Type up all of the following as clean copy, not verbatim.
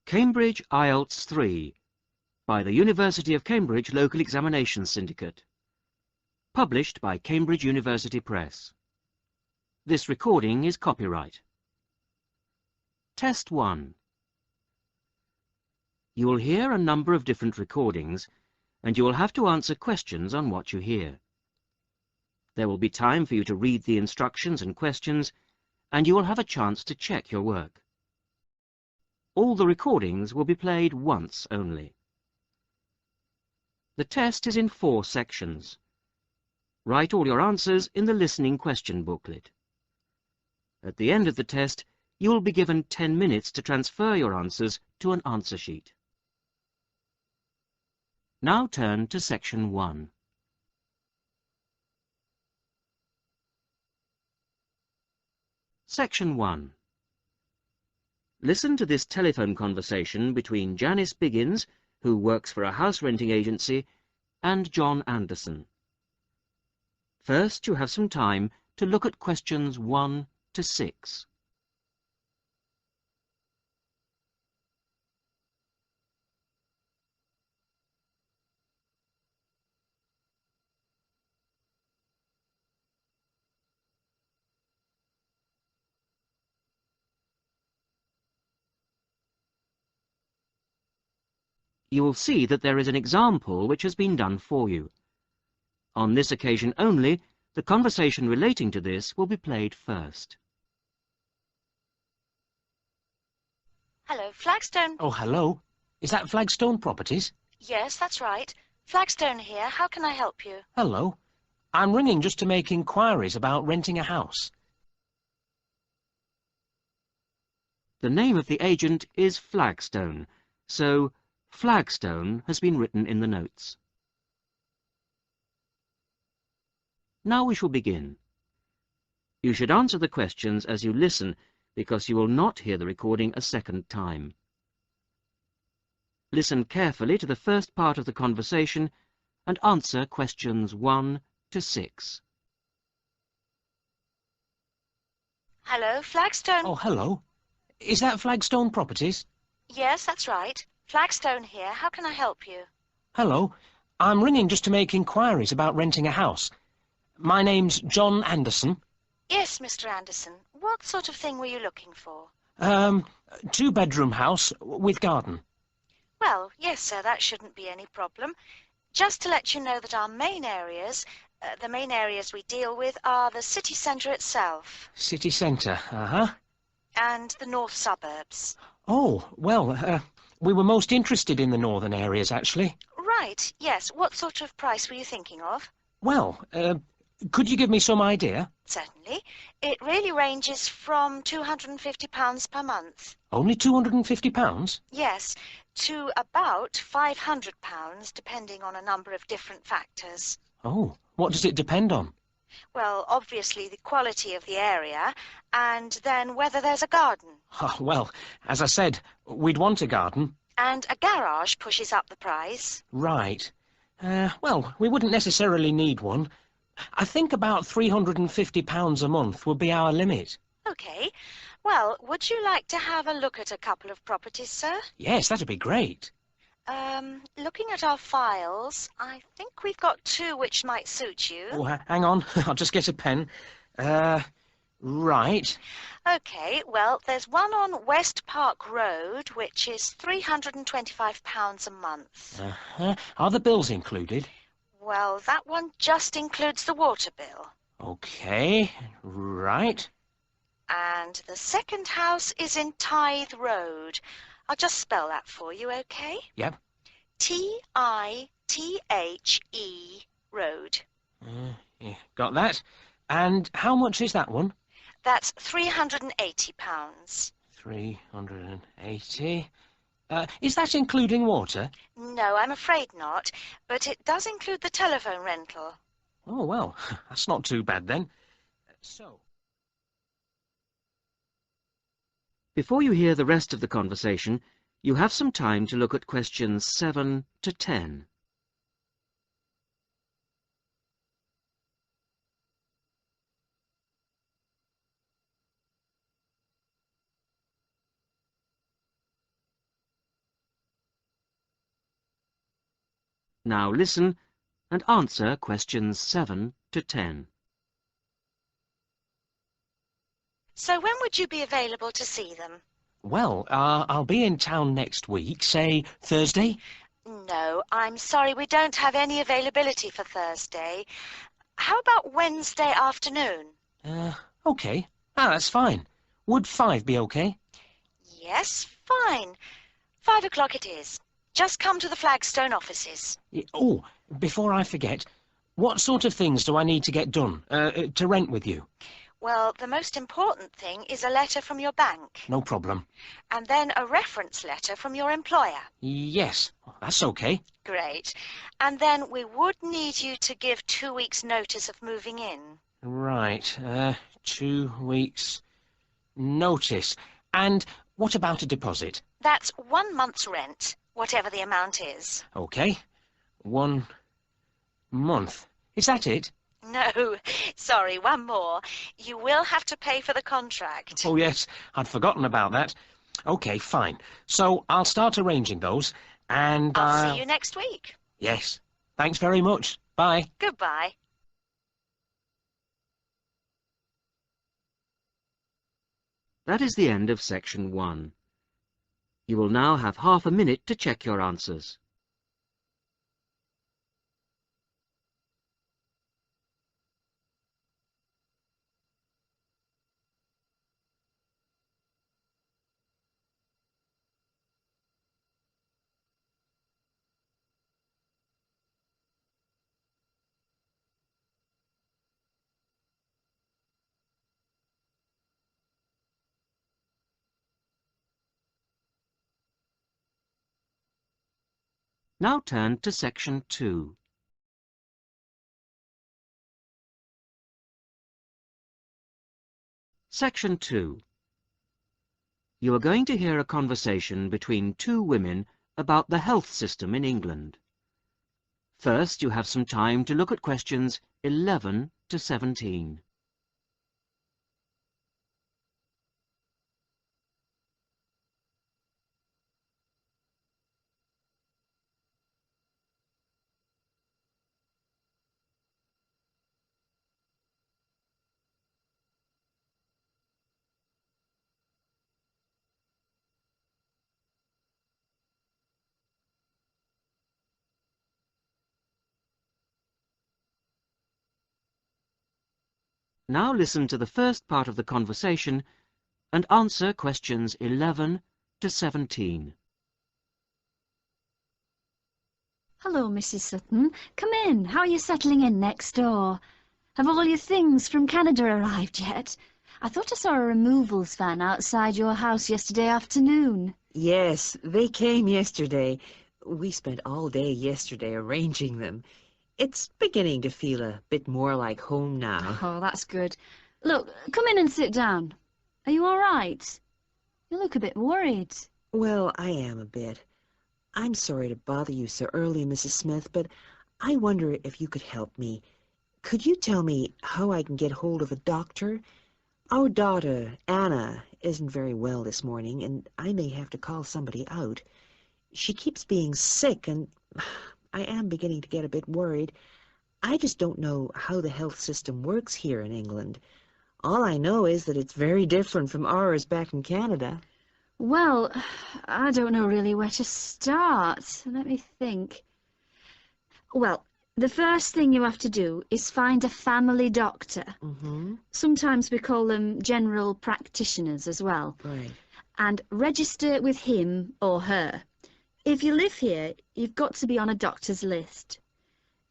Cambridge IELTS 3 by the University of Cambridge Local Examinations Syndicate. Published by Cambridge University Press. This recording is copyright. Test 1. You will hear a number of different recordings, and you will have to answer questions on what you hear. There will be time for you to read the instructions and questions, and you will have a chance to check your work. All the recordings will be played once only. The test is in 4 sections. Write all your answers in the listening question booklet. At the end of the test, you will be given 10 minutes to transfer your answers to an answer sheet. Now turn to section 1. Section 1. Listen to this telephone conversation between Janice Biggins, who works for a house renting agency, and John Anderson. First, you have some time to look at questions 1 to 6. You will see that there is an example which has been done for you. On this occasion only, the conversation relating to this will be played first. Hello, Flagstone. Oh, hello. Is that Flagstone Properties? Yes, that's right. Flagstone here. How can I help you? Hello. I'm ringing just to make inquiries about renting a house. The name of the agent is Flagstone, so Flagstone has been written in the notes. Now we shall begin. You should answer the questions as you listen, because you will not hear the recording a second time. Listen carefully to the first part of the conversation and answer questions 1 to 6. Hello, Flagstone. Oh, hello. Is that Flagstone Properties? Yes, that's right. Flagstone here. How can I help you? Hello. I'm ringing just to make inquiries about renting a house. My name's John Anderson. Yes, Mr. Anderson. What sort of thing were you looking for? 2-bedroom house with garden. Well, yes, sir, that shouldn't be any problem. Just to let you know that our main areas, the main areas we deal with are the city centre itself. City centre, uh-huh. And the north suburbs. Oh, well, we were most interested in the northern areas, actually. Right, yes. What sort of price were you thinking of? Well, could you give me some idea? Certainly. It really ranges from £250 per month. Only £250? Yes, to about £500, depending on a number of different factors. Oh, what does it depend on? Well, obviously the quality of the area, and then whether there's a garden. Oh, well, as I said, we'd want a garden. And a garage pushes up the price. Right. Well, we wouldn't necessarily need one. I think about £350 a month would be our limit. OK. Well, would you like to have a look at a couple of properties, sir? Yes, that'd be great. Looking at our files, I think we've got 2 which might suit you. Oh, hang on. I'll just get a pen. Right. OK, well, there's one on West Park Road, which is £325 a month. Uh-huh. Are the bills included? Well, that one just includes the water bill. OK, right. And the second house is in Tithe Road. I'll just spell that for you, OK? Yep. Tithe Road. Yeah, got that. And how much is that one? That's £380. 380. Is that including water? No, I'm afraid not, but it does include the telephone rental. Oh, well, that's not too bad then. So... Before you hear the rest of the conversation, you have some time to look at questions 7 to 10. Now listen and answer questions 7 to 10. So when would you be available to see them? Well, I'll be in town next week, say Thursday. No, I'm sorry, we don't have any availability for Thursday. How about Wednesday afternoon? Okay. That's fine. Would 5 be okay? Yes, fine. 5 o'clock it is. Just come to the Flagstone offices. Oh, before I forget, what sort of things do I need to get done, to rent with you? Well, the most important thing is a letter from your bank. No problem. And then a reference letter from your employer. Yes, that's okay. Great. And then we would need you to give 2 weeks' notice of moving in. Right, 2 weeks' notice. And what about a deposit? That's 1 month's rent, whatever the amount is. Okay, 1 month. Is that it? No, sorry, one more. You will have to pay for the contract. Oh, yes, I'd forgotten about that. Okay, fine. So I'll start arranging those, and I'll see you next week. Yes. Thanks very much. Bye. Goodbye. That is the end of section 1. You will now have half a minute to check your answers. Now turn to section 2. Section 2. You are going to hear a conversation between 2 women about the health system in England. First, you have some time to look at questions 11 to 17. Now listen to the first part of the conversation and answer questions 11 to 17. Hello, Mrs. Sutton. Come in. How are you settling in next door? Have all your things from Canada arrived yet? I thought I saw a removals van outside your house yesterday afternoon. Yes, they came yesterday. We spent all day yesterday arranging them. It's beginning to feel a bit more like home now. Oh, that's good. Look, come in and sit down. Are you all right? You look a bit worried. Well, I am a bit. I'm sorry to bother you so early, Mrs. Smith, but I wonder if you could help me. Could you tell me how I can get hold of a doctor? Our daughter, Anna, isn't very well this morning, and I may have to call somebody out. She keeps being sick, and I am beginning to get a bit worried. I just don't know how the health system works here in England. All I know is that it's very different from ours back in Canada. Well, I don't know really where to start. Let me think. Well, the first thing you have to do is find a family doctor. Mm-hmm. Sometimes we call them general practitioners as well. Right. And register with him or her. If you live here, you've got to be on a doctor's list.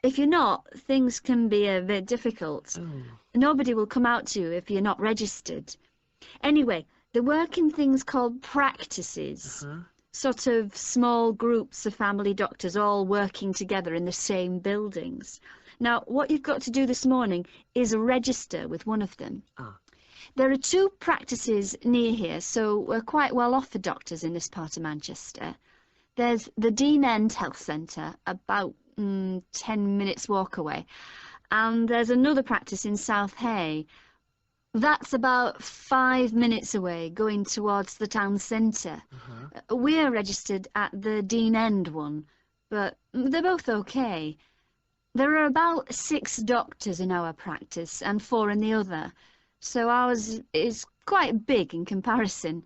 If you're not, things can be a bit difficult. Oh. Nobody will come out to you if you're not registered. Anyway, they work in things called practices. Uh-huh. Sort of small groups of family doctors all working together in the same buildings. Now, what you've got to do this morning is register with one of them. Ah. There are 2 practices near here, so we're quite well off for doctors in this part of Manchester. There's the Dean End Health Centre, about 10 minutes walk away. And there's another practice in South Hay. That's about 5 minutes away, going towards the town centre. Uh-huh. We're registered at the Dean End one. but they're both okay. There are about 6 doctors in our practice and 4 in the other, so ours is quite big in comparison,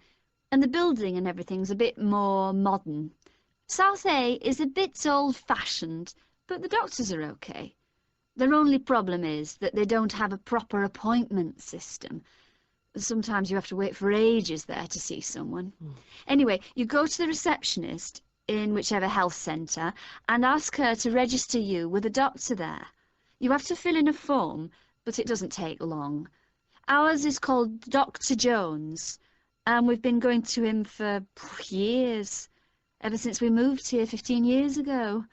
and the building and everything's a bit more modern. South A is a bit old-fashioned, but the doctors are okay. Their only problem is that they don't have a proper appointment system. Sometimes you have to wait for ages there to see someone. Anyway, you go to the receptionist in whichever health centre and ask her to register you with a doctor there. You have to fill in a form, but it doesn't take long. Ours is called Dr. Jones, and we've been going to him for years, ever since we moved here 15 years ago.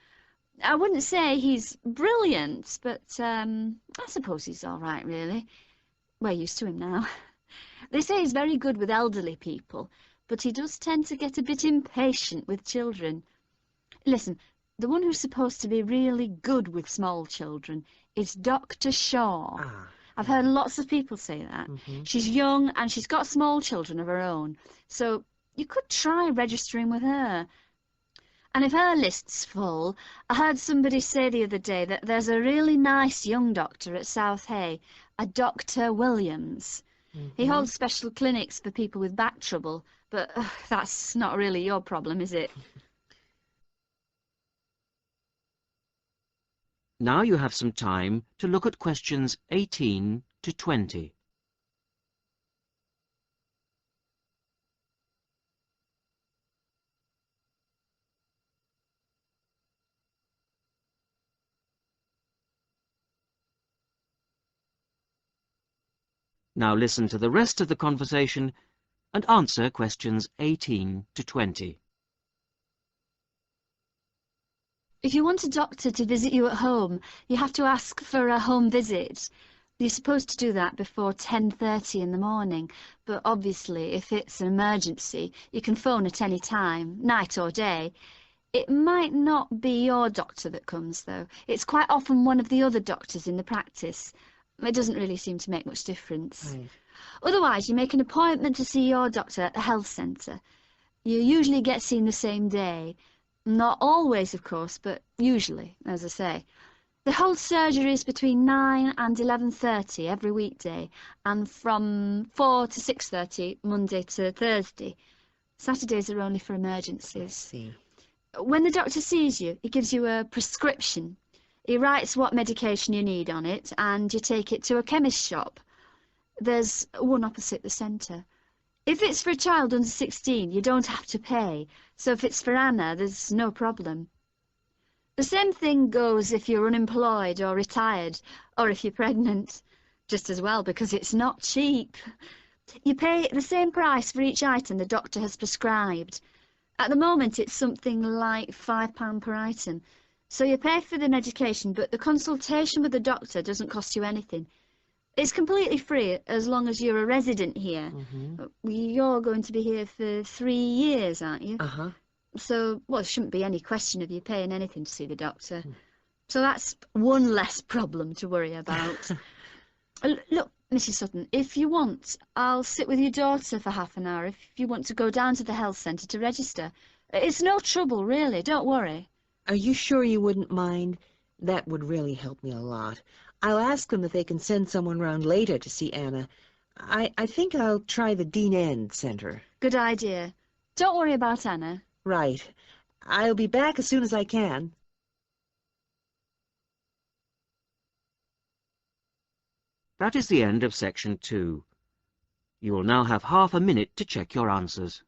I wouldn't say he's brilliant, but I suppose he's all right, really. We're used to him now. They say he's very good with elderly people, but he does tend to get a bit impatient with children. Listen, the one who's supposed to be really good with small children is Dr. Shaw. I've heard lots of people say that. She's young and she's got small children of her own, so you could try registering with her. And if her list's full, I heard somebody say the other day that there's a really nice young doctor at South Hay, a Dr. Williams. He holds special clinics for people with back trouble, but that's not really your problem, is it? Now you have some time to look at questions 18 to 20. Now listen to the rest of the conversation and answer questions 18 to 20. If you want a doctor to visit you at home, you have to ask for a home visit. You're supposed to do that before 10:30 in the morning, but obviously if it's an emergency, you can phone at any time, night or day. It might not be your doctor that comes, though. It's quite often one of the other doctors in the practice. It doesn't really seem to make much difference. Right. Otherwise, you make an appointment to see your doctor at the health centre. You usually get seen the same day. Not always, of course, but usually, as I say. They hold surgeries between 9 and 11:30 every weekday, and from 4 to 6:30 Monday to Thursday. Saturdays are only for emergencies. I see. When the doctor sees you, he gives you a prescription. He writes what medication you need on it, and you take it to a chemist shop. There's one opposite the centre. If it's for a child under 16, you don't have to pay, so if it's for Anna, there's no problem. The same thing goes if you're unemployed or retired, or if you're pregnant. Just as well, because it's not cheap. You pay the same price for each item the doctor has prescribed. At the moment, it's something like £5 per item. So you pay for the medication, but the consultation with the doctor doesn't cost you anything. It's completely free as long as you're a resident here. You're going to be here for 3 years, aren't you? So, well, there shouldn't be any question of you paying anything to see the doctor. So that's one less problem to worry about. Look, Mrs. Sutton, if you want, I'll sit with your daughter for half an hour if you want to go down to the health centre to register. It's no trouble, really, don't worry. Are you sure you wouldn't mind? That would really help me a lot. I'll ask them if they can send someone round later to see Anna. I think I'll try the Dean End Centre. Good idea. Don't worry about Anna. Right. I'll be back as soon as I can. That is the end of section 2. You will now have half a minute to check your answers.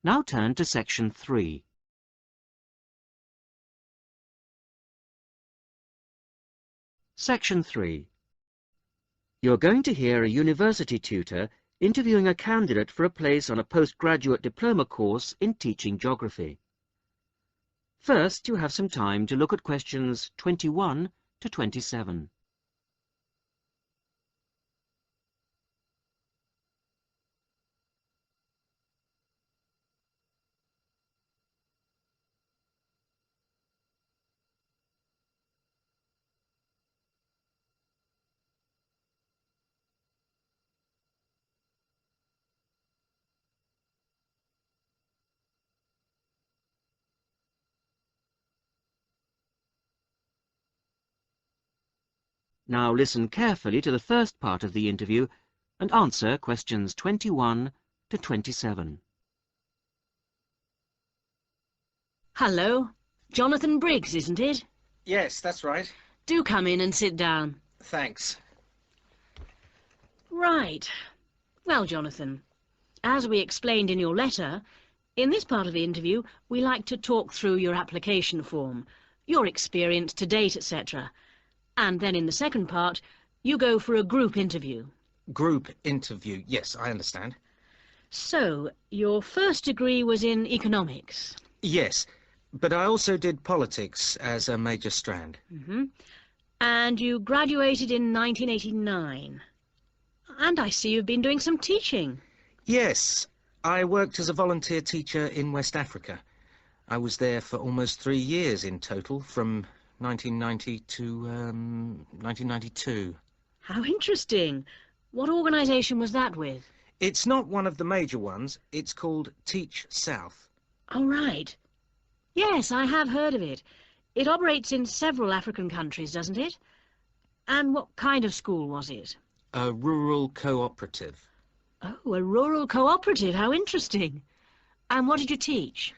Now turn to section 3. Section 3. You're going to hear a university tutor interviewing a candidate for a place on a postgraduate diploma course in teaching geography. First, you have some time to look at questions 21 to 27. Now listen carefully to the first part of the interview and answer questions 21 to 27. Hello. Jonathan Briggs, isn't it? Yes, that's right. Do come in and sit down. Thanks. Right. Well, Jonathan, as we explained in your letter, in this part of the interview, we like to talk through your application form, your experience to date, etc. And then in the second part, you go for a group interview. Group interview. Yes, I understand. So, your first degree was in economics. Yes, but I also did politics as a major strand. And you graduated in 1989. And I see you've been doing some teaching. Yes, I worked as a volunteer teacher in West Africa. I was there for almost 3 years in total, from 1990 to 1992. How interesting. What organisation was that with? It's not one of the major ones. It's called Teach South. Oh, right. Yes, I have heard of it. It operates in several African countries, doesn't it? And what kind of school was it? A rural cooperative. Oh, a rural cooperative. How interesting. And what did you teach?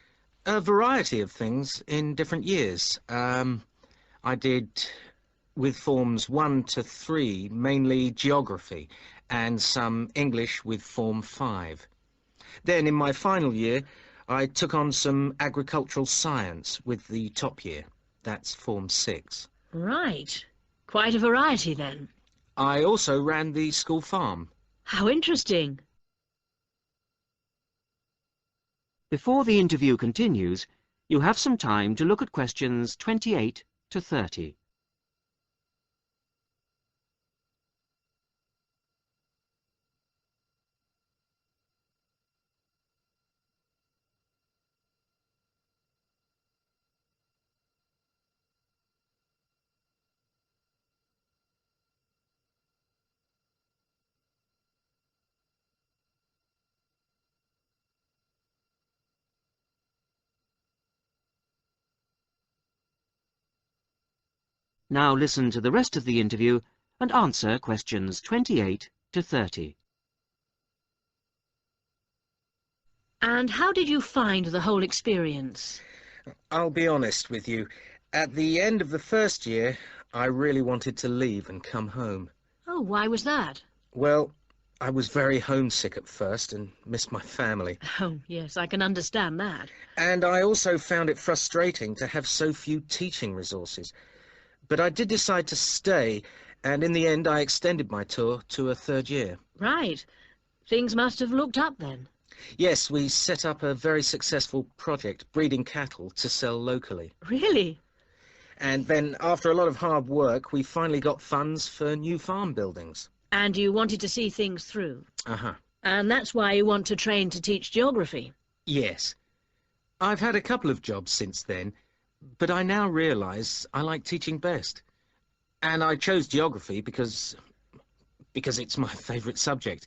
A variety of things in different years. I did, with forms 1 to 3, mainly geography, and some English with form 5. Then, in my final year, I took on some agricultural science with the top year. That's form 6. Right. Quite a variety, then. I also ran the school farm. How interesting. Before the interview continues, you have some time to look at questions 28 to 30. Now listen to the rest of the interview and answer questions 28 to 30. And how did you find the whole experience? I'll be honest with you. At the end of the first year, I really wanted to leave and come home. Oh, why was that? Well, I was very homesick at first and missed my family. Oh, yes, I can understand that. And I also found it frustrating to have so few teaching resources. But I did decide to stay, and in the end I extended my tour to a 3rd year. Right. Things must have looked up then. Yes, we set up a very successful project, breeding cattle to sell locally. Really? And then, after a lot of hard work, we finally got funds for new farm buildings. And you wanted to see things through. Uh-huh. And that's why you want to train to teach geography. Yes. I've had a couple of jobs since then, but I now realise I like teaching best. And I chose geography because it's my favourite subject.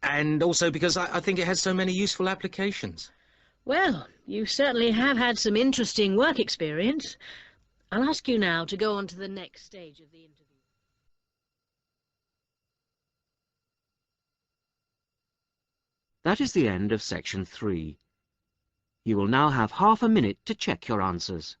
And also because I think it has so many useful applications. Well, you certainly have had some interesting work experience. I'll ask you now to go on to the next stage of the interview. That is the end of section 3. You will now have half a minute to check your answers.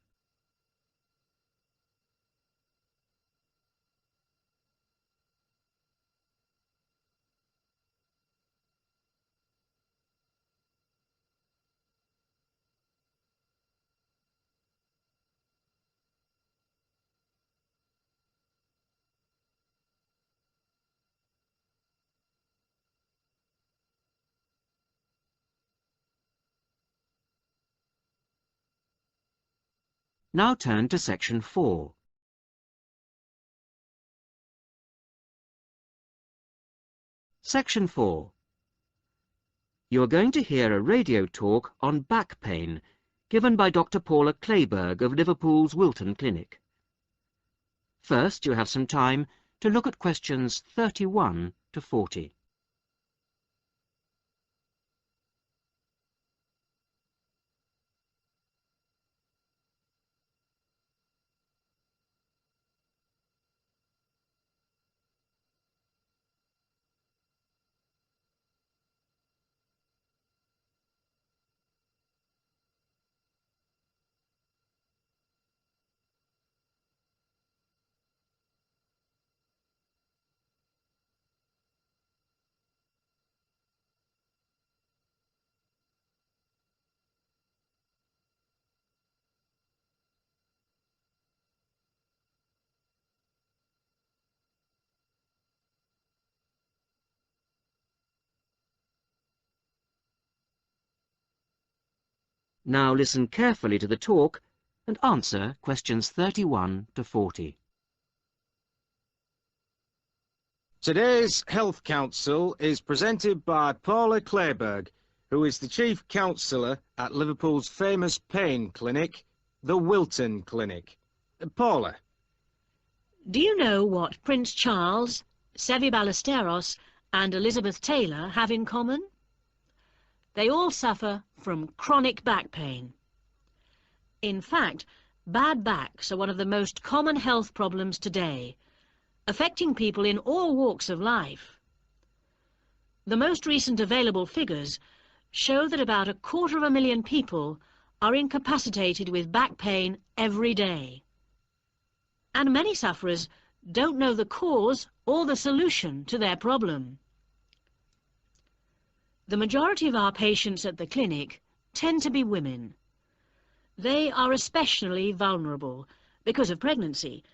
Now turn to section 4. Section 4. You are going to hear a radio talk on back pain given by Dr. Paula Clayburgh of Liverpool's Wilton Clinic. First, you have some time to look at questions 31 to 40. Now listen carefully to the talk and answer questions 31 to 40. Today's Health Council is presented by Paula Clayburgh, who is the Chief Counsellor at Liverpool's famous pain clinic, the Wilton Clinic. Paula. Do you know what Prince Charles, Sevi Ballesteros and Elizabeth Taylor have in common? They all suffer from chronic back pain. In fact, bad backs are one of the most common health problems today, affecting people in all walks of life. The most recent available figures show that about 250,000 people are incapacitated with back pain every day. And many sufferers don't know the cause or the solution to their problem. The majority of our patients at the clinic tend to be women. They are especially vulnerable because of pregnancy,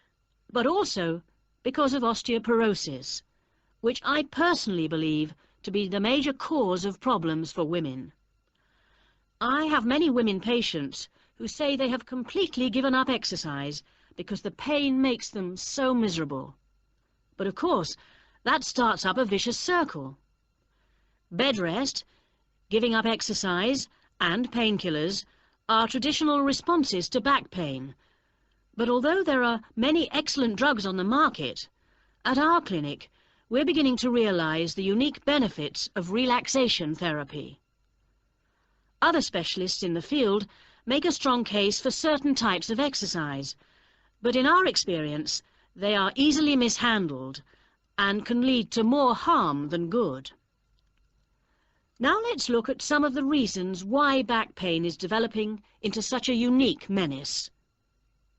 but also because of osteoporosis, which I personally believe to be the major cause of problems for women. I have many women patients who say they have completely given up exercise because the pain makes them so miserable. But of course, that starts up a vicious circle. Bed rest, giving up exercise, and painkillers are traditional responses to back pain. But although there are many excellent drugs on the market, at our clinic we're beginning to realize the unique benefits of relaxation therapy. Other specialists in the field make a strong case for certain types of exercise, but in our experience they are easily mishandled and can lead to more harm than good. Now let's look at some of the reasons why back pain is developing into such a unique menace.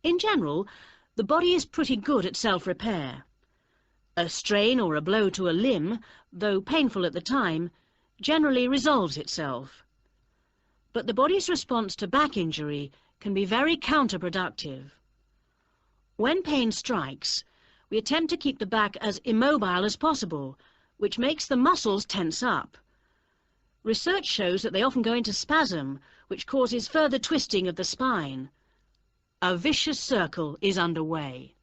In general, the body is pretty good at self-repair. A strain or a blow to a limb, though painful at the time, generally resolves itself. But the body's response to back injury can be very counterproductive. When pain strikes, we attempt to keep the back as immobile as possible, which makes the muscles tense up. Research shows that they often go into spasm, which causes further twisting of the spine. A vicious circle is underway.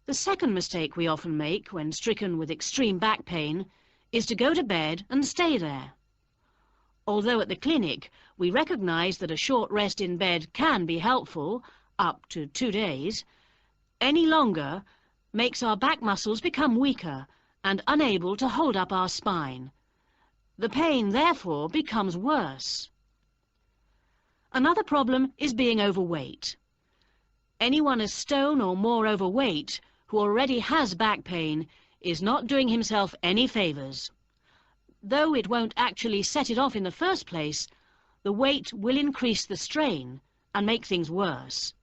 The second mistake we often make when stricken with extreme back pain is to go to bed and stay there. Although at the clinic we recognize that a short rest in bed can be helpful, up to 2 days, any longer makes our back muscles become weaker and unable to hold up our spine. The pain, therefore, becomes worse. Another problem is being overweight. Anyone a stone or more overweight who already has back pain is not doing himself any favours. Though it won't actually set it off in the first place, the weight will increase the strain and make things worse.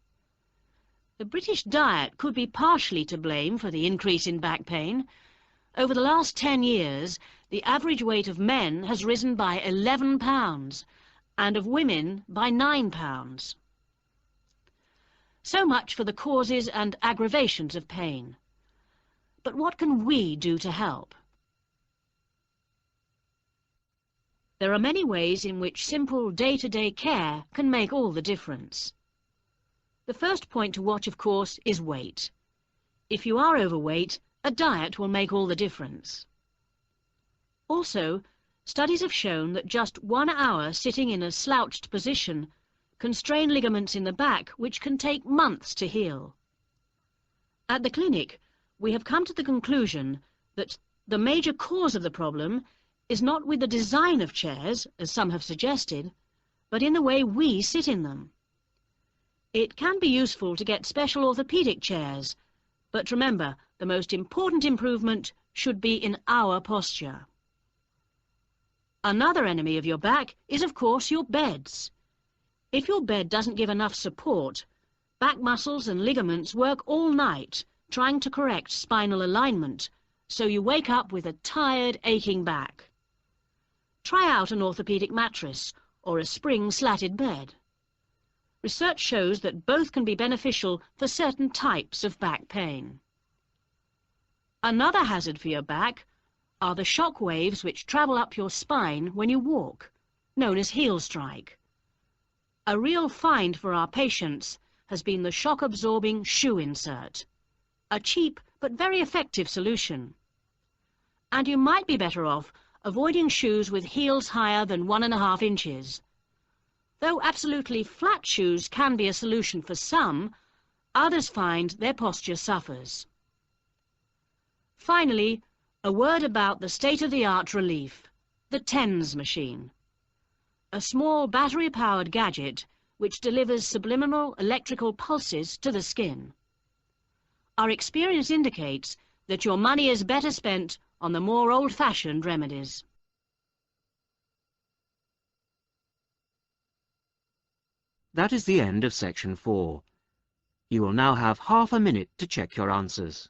The British diet could be partially to blame for the increase in back pain. Over the last 10 years, the average weight of men has risen by 11 pounds and of women by 9 pounds. So much for the causes and aggravations of pain. But what can we do to help? There are many ways in which simple day-to-day care can make all the difference. The first point to watch, of course, is weight. If you are overweight, a diet will make all the difference. Also, studies have shown that just 1 hour sitting in a slouched position can strain ligaments in the back, which can take months to heal. At the clinic, we have come to the conclusion that the major cause of the problem is not with the design of chairs, as some have suggested, but in the way we sit in them. It can be useful to get special orthopedic chairs, but remember, the most important improvement should be in our posture. Another enemy of your back is, of course, your beds. If your bed doesn't give enough support, back muscles and ligaments work all night trying to correct spinal alignment, so you wake up with a tired, aching back. Try out an orthopedic mattress or a spring-slatted bed. Research shows that both can be beneficial for certain types of back pain. Another hazard for your back are the shock waves which travel up your spine when you walk, known as heel strike. A real find for our patients has been the shock-absorbing shoe insert, a cheap but very effective solution. And you might be better off avoiding shoes with heels higher than 1.5 inches. Though absolutely flat shoes can be a solution for some, others find their posture suffers. Finally, a word about the state-of-the-art relief, the TENS machine. A small battery-powered gadget which delivers subliminal electrical pulses to the skin. Our experience indicates that your money is better spent on the more old-fashioned remedies. That is the end of section 4. You will now have half a minute to check your answers.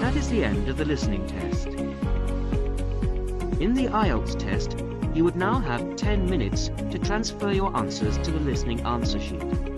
That is the end of the listening test. In the IELTS test, you would now have 10 minutes to transfer your answers to the listening answer sheet.